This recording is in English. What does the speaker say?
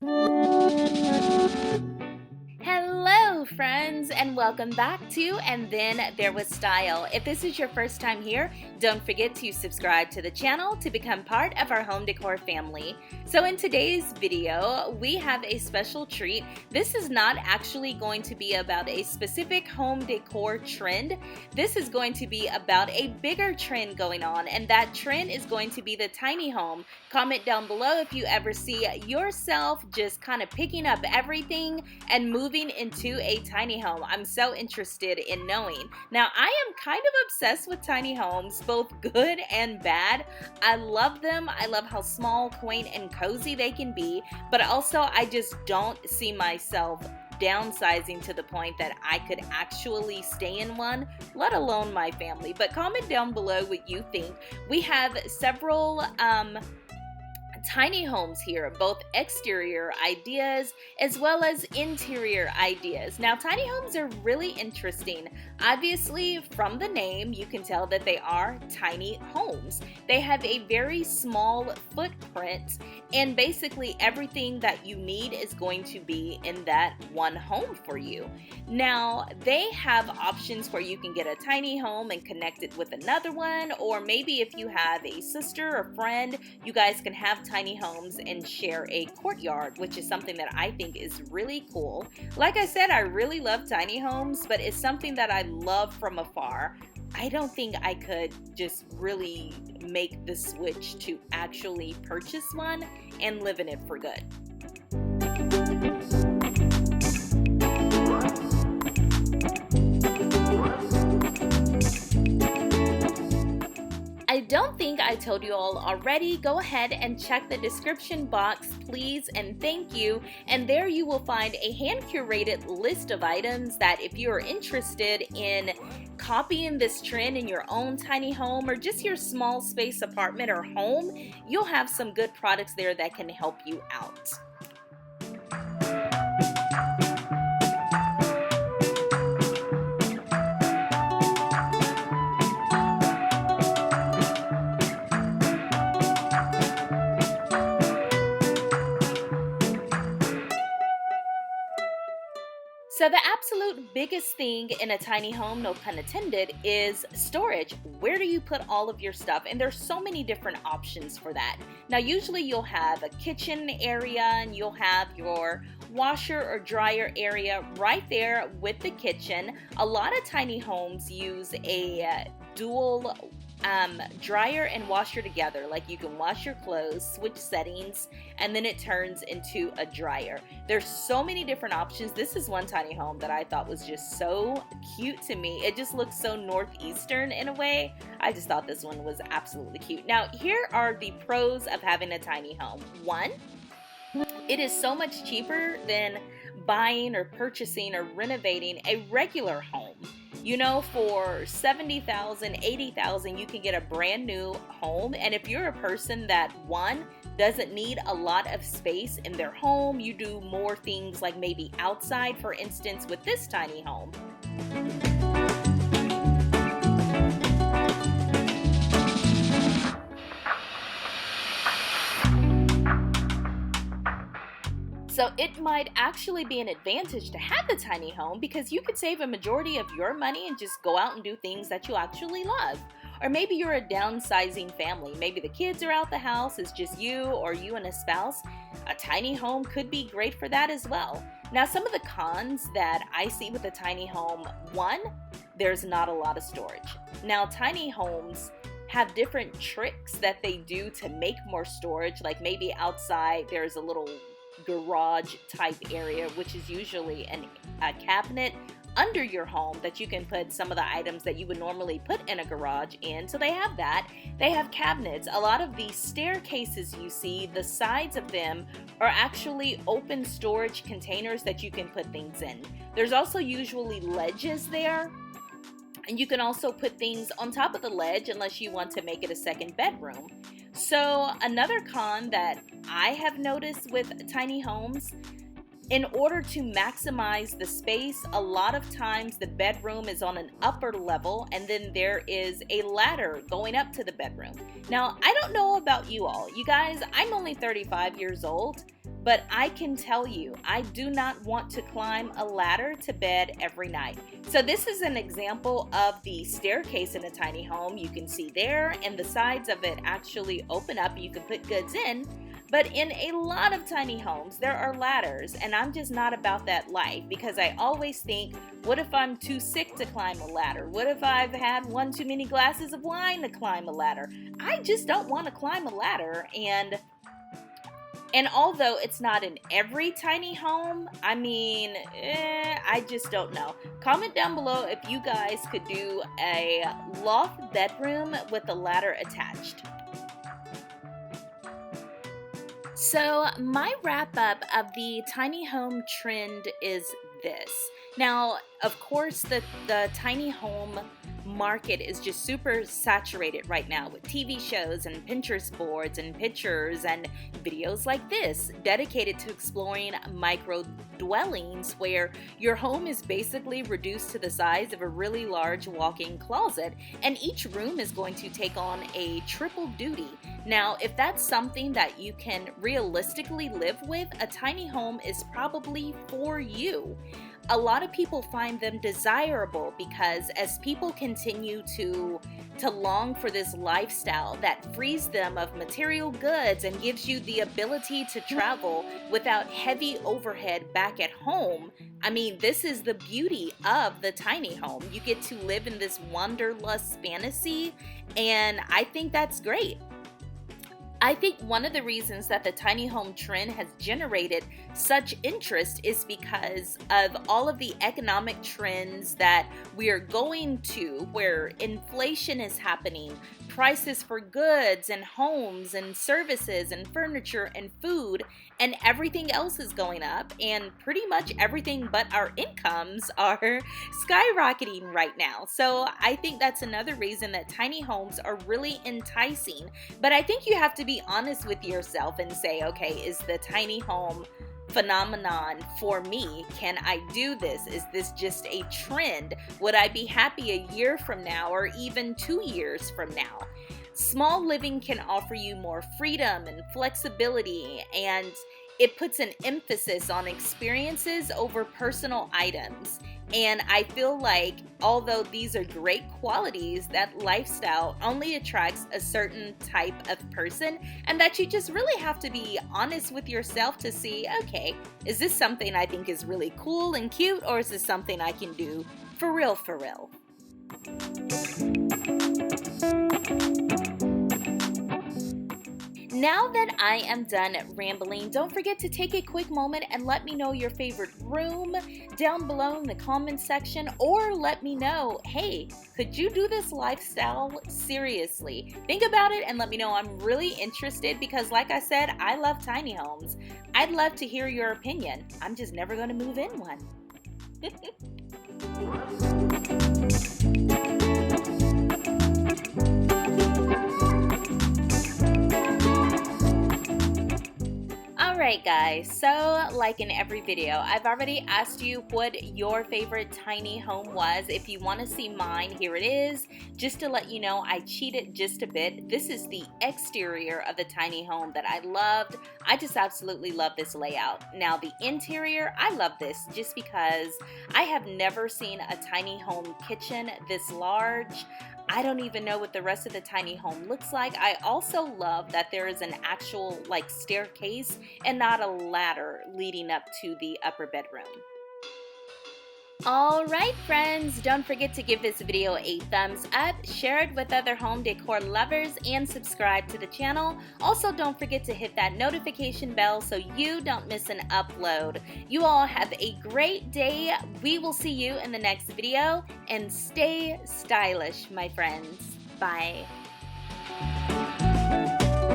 Hello friends, and welcome back to And Then There Was Style. If this is your first time here, don't forget to subscribe to the channel to become part of our home decor family. So in today's video, we have a special treat. This is not actually going to be about a specific home decor trend. This is going to be about a bigger trend going on, and that trend is going to be the tiny home. Comment down below if you ever see yourself just kind of picking up everything and moving into a tiny home. I'm so interested in knowing. Now, I am kind of obsessed with tiny homes, both good and bad. I love them. I love how small, quaint, and cozy they can be, but also I just don't see myself downsizing to the point that I could actually stay in one, let alone my family. But comment down below what you think. We have several tiny homes here, both exterior ideas as well as interior ideas. Now, tiny homes are really interesting. Obviously, from the name, you can tell that they are tiny homes. They have a very small footprint, and basically everything that you need is going to be in that one home for you. Now, they have options where you can get a tiny home and connect it with another one, or maybe if you have a sister or friend, you guys can have tiny homes and share a courtyard, which is something that I think is really cool. Like I said, I really love tiny homes, but it's something that I love from afar. I don't think I could just really make the switch to actually purchase one and live in it for good. I don't think I told you all already. Go ahead and check the description box, please, and thank you. And there you will find a hand-curated list of items that if you're interested in copying this trend in your own tiny home or just your small space apartment or home, you'll have some good products there that can help you out. So the absolute biggest thing in a tiny home, no pun intended, is storage. Where do you put all of your stuff? And there's so many different options for that. Now, usually you'll have a kitchen area and you'll have your washer or dryer area right there with the kitchen. A lot of tiny homes use a dual dryer and washer together. Like you can wash your clothes, switch settings, and then it turns into a dryer. There's so many different options. This is one tiny home that I thought was just so cute to me. It just looks so northeastern in a way. I just thought this one was absolutely cute. Now, here are the pros of having a tiny home. One, it is so much cheaper than buying or purchasing or renovating a regular home. You know, for $70,000, $80,000, you can get a brand new home. And if you're a person that, one, doesn't need a lot of space in their home, you do more things like maybe outside, for instance, with this tiny home. So it might actually be an advantage to have the tiny home because you could save a majority of your money and just go out and do things that you actually love. Or maybe you're a downsizing family. Maybe the kids are out the house, it's just you or you and a spouse. A tiny home could be great for that as well. Now, some of the cons that I see with a tiny home, one, there's not a lot of storage. Now, tiny homes have different tricks that they do to make more storage, like maybe outside there's a little garage type area, which is usually a cabinet under your home that you can put some of the items that you would normally put in a garage in. So they have that. They have cabinets. A lot of these staircases you see, the sides of them are actually open storage containers that you can put things in. There's also usually ledges there. And you can also put things on top of the ledge unless you want to make it a second bedroom. So another con that I have noticed with tiny homes, in order to maximize the space, a lot of times the bedroom is on an upper level and then there is a ladder going up to the bedroom. Now, I don't know about you all. You guys, I'm only 35 years old. but I can tell you, I do not want to climb a ladder to bed every night. So this is an example of the staircase in a tiny home. You can see there, and the sides of it actually open up. You can put goods in. But in a lot of tiny homes, there are ladders, and I'm just not about that life, because I always think, what if I'm too sick to climb a ladder? What if I've had one too many glasses of wine to climb a ladder? I just don't want to climb a ladder, and although it's not in every tiny home, I mean, I just don't know. Comment down below if you guys could do a loft bedroom with a ladder attached. So my wrap up of the tiny home trend is this. Now, of course, the tiny home market is just super saturated right now with TV shows and Pinterest boards and pictures and videos like this dedicated to exploring micro dwellings where your home is basically reduced to the size of a really large walk-in closet, and each room is going to take on a triple duty. Now, if that's something that you can realistically live with, a tiny home is probably for you. A lot of people find them desirable because as people continue to long for this lifestyle that frees them of material goods and gives you the ability to travel without heavy overhead back at home, I mean, this is the beauty of the tiny home. You get to live in this wanderlust fantasy, and I think that's great. I think one of the reasons that the tiny home trend has generated such interest is because of all of the economic trends that we are going to, where inflation is happening, prices for goods and homes and services and furniture and food and everything else is going up, and pretty much everything but our incomes are skyrocketing right now. So I think that's another reason that tiny homes are really enticing. But I think you have to be honest with yourself and say, okay, is the tiny home phenomenon for me? Can I do this? Is this just a trend? Would I be happy a year from now or even 2 years from now? Small living can offer you more freedom and flexibility, and it puts an emphasis on experiences over personal items. And I feel like although these are great qualities, that lifestyle only attracts a certain type of person, and that you just really have to be honest with yourself to see, okay, is this something I think is really cool and cute, or is this something I can do for real, for real? Now that I am done rambling, don't forget to take a quick moment and let me know your favorite room down below in the comments section, or let me know, hey, could you do this lifestyle seriously? Think about it and let me know. I'm really interested because, like I said, I love tiny homes. I'd love to hear your opinion. I'm just never going to move in one. Alright guys, so like in every video, I've already asked you what your favorite tiny home was. If you want to see mine, here it is. Just to let you know, I cheated just a bit. This is the exterior of the tiny home that I loved. I just absolutely love this layout. Now the interior, I love this just because I have never seen a tiny home kitchen this large. I don't even know what the rest of the tiny home looks like. I also love that there is an actual like staircase and not a ladder leading up to the upper bedroom. Alright friends, don't forget to give this video a thumbs up, share it with other home decor lovers, and subscribe to the channel. Also, don't forget to hit that notification bell so you don't miss an upload. You all have a great day. We will see you in the next video, and stay stylish, my friends. Bye.